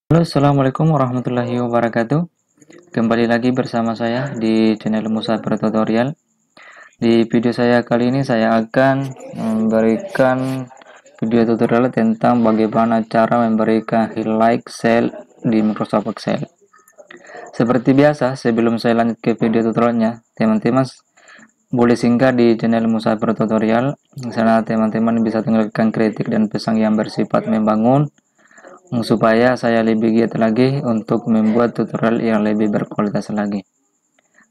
Halo, assalamualaikum warahmatullahi wabarakatuh. Kembali lagi bersama saya di channel Musafir Tutorial. Di video saya kali ini saya akan memberikan video tutorial tentang bagaimana cara memberikan highlight cell di Microsoft Excel. Seperti biasa, sebelum saya lanjut ke video tutorialnya, teman-teman boleh singgah di channel Musafir Tutorial. Di sana teman-teman bisa tinggalkan kritik dan pesan yang bersifat membangun, supaya saya lebih giat lagi untuk membuat tutorial yang lebih berkualitas lagi.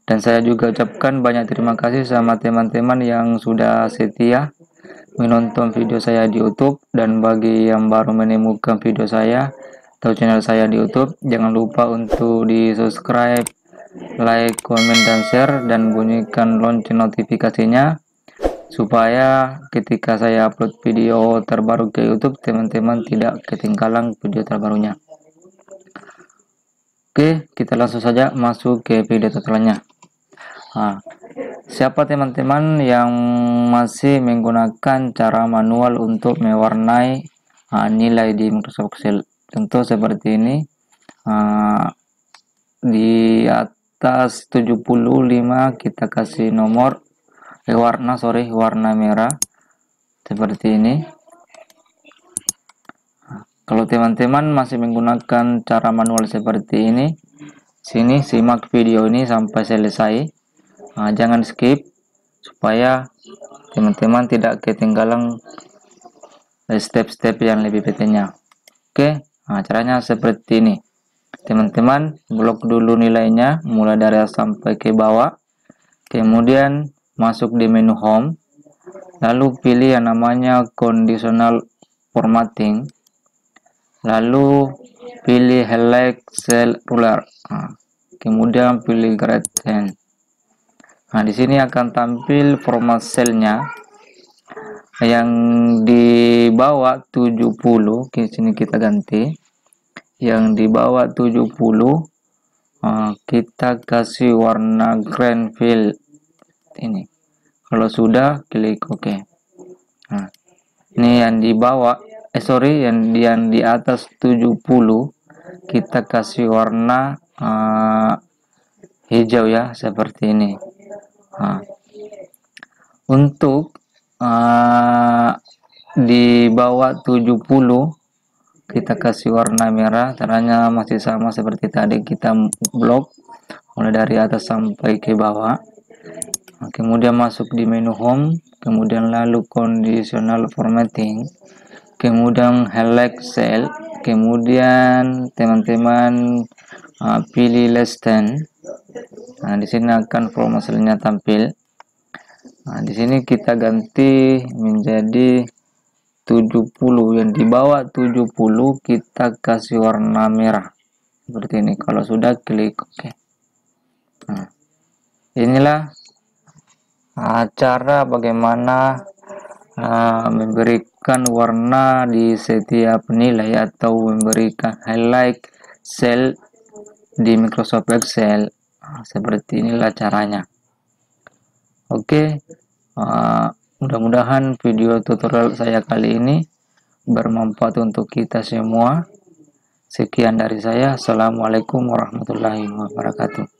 Dan saya juga ucapkan banyak terima kasih sama teman-teman yang sudah setia menonton video saya di YouTube. Dan bagi yang baru menemukan video saya atau channel saya di YouTube, jangan lupa untuk di subscribe, like, komen, dan share, dan bunyikan lonceng notifikasinya supaya ketika saya upload video terbaru ke YouTube, teman-teman tidak ketinggalan video terbarunya. Oke, kita langsung saja masuk ke video tutorialnya. Siapa teman-teman yang masih menggunakan cara manual untuk mewarnai nilai di Microsoft Excel? Tentu seperti ini. Di atas 75 kita kasih nomor warna merah seperti ini. Kalau teman-teman masih menggunakan cara manual seperti ini, sini simak video ini sampai selesai. Jangan skip supaya teman-teman tidak ketinggalan step-step yang lebih pentingnya. Oke, caranya seperti ini. Teman-teman blok dulu nilainya mulai dari atas sampai ke bawah. Kemudian masuk di menu home, lalu pilih yang namanya conditional formatting, lalu pilih highlight cell ruler, kemudian pilih gradient. Di sini akan tampil format selnya yang di bawah 70, di sini kita ganti yang di bawah 70, kita kasih warna green fill ini. Kalau sudah, klik OK. Ini yang di bawah, yang di atas 70 kita kasih warna hijau ya, seperti ini. Untuk di bawah 70 kita kasih warna merah. Caranya masih sama seperti tadi, kita blok mulai dari atas sampai ke bawah. Kemudian masuk di menu home, kemudian lalu conditional formatting, kemudian highlight cell, kemudian teman-teman pilih less than. Di sini akan format selnya tampil. Di sini kita ganti menjadi 70, yang di bawah 70 kita kasih warna merah seperti ini. Kalau sudah, klik OK. Inilah cara bagaimana memberikan warna di setiap nilai atau memberikan highlight cell di Microsoft Excel. Seperti inilah caranya. Oke, mudah-mudahan video tutorial saya kali ini bermanfaat untuk kita semua. Sekian dari saya. Assalamualaikum warahmatullahi wabarakatuh.